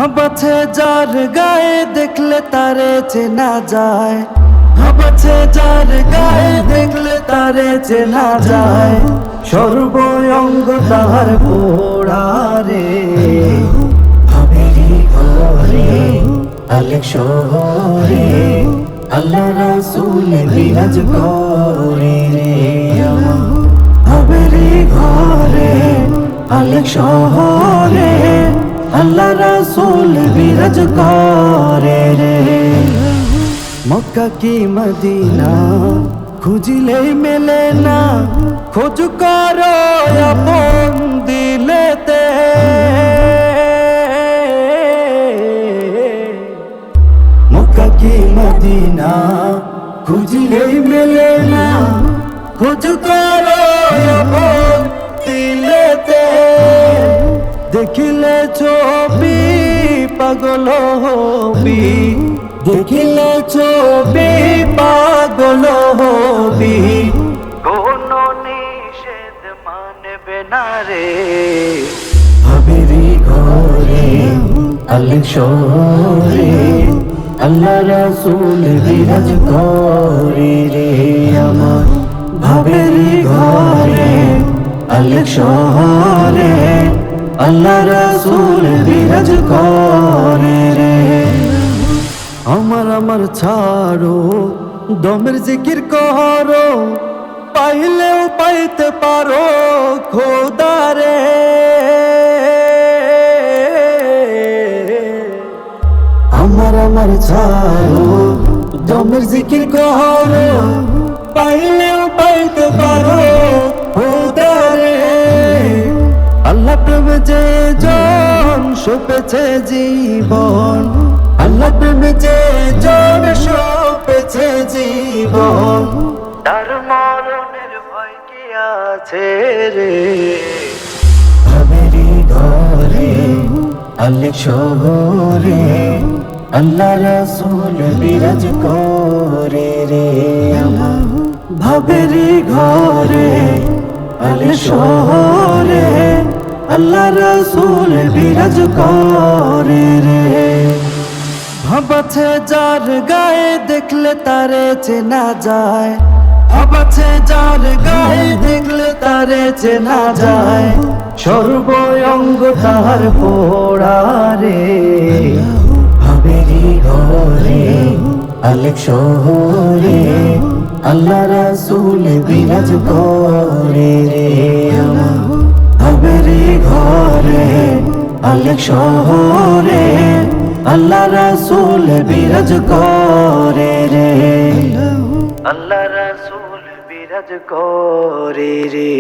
হাবাছে যার গায়ে দেখলে তারে চেনা যায়, হাবাছে যার গায়ে দেখলে তারে চেনা যায়। সর্বঙ্গ তাহার পোড়ারে, ভাবেরি ঘরে আলেক শহরে আল্লাহ রাসূল বিরাজ করে রে আমার। ভাবেরি ঘরে আলেক শহরে আল্লাহ রাসূল বিরাজ করে রে। মক্কা কি মদিনা খুঁজিলে মেলে না, খোঁজ করো আপন দিলেতে। মক্কা কি মদিনা খুঁজিলে মেলে না, খোঁজ করো আপন দিলেতে। দেখিলে ছবি পাগল হবি, দেখিলে ছবি পাগল হবি। কোন নিষেধ মানবে না রে, ভাবেরি ঘরে আলেক শহরে আল্লাহ রাসূল বিরাজ করে রে আমার। ভাবেরি ঘরে আলেক শহরে আল্লাহ রাসূল বিরাজ করে রে। আমার ছাড়ো দমের জিকির করো, পাইলেও পাইতে পারো খোদারে। আমার ছাড়ো দমের জিকির করো, পাইলেও পাইতে পারো খোদারে। আল্লাহ প্রেমে যে জন সপেছে জীবন, আল্লাহ প্রেমে যে জন সপেছে জীবন, তার মরণের ভয় কি আছে রে। ভাবেরি ঘরে আলেক শহরে আল্লাহ রাসূল বিরাজ করে রে আমার। ভাবেরি ঘরে আলেক শহরে আল্লাহ রাসূল বিরাজ করে রে। ভাবাছে যার গায়ে দেখলে তারে চেনা যায়, ভাবাছে যার গায়ে দেখলে তারে চেনা যায়। সর্বঙ্গ তাহার পোড়ারে, ভাবেরি ঘরে আলেক শহরে আল্লাহ রাসূল বিরাজ করে রে আমার। ভাবেরি ঘরে আলেক শহরে আল্লাহ রাসূল বিরাজ করে রে, আল্লাহ রাসূল বিরাজ করে রে।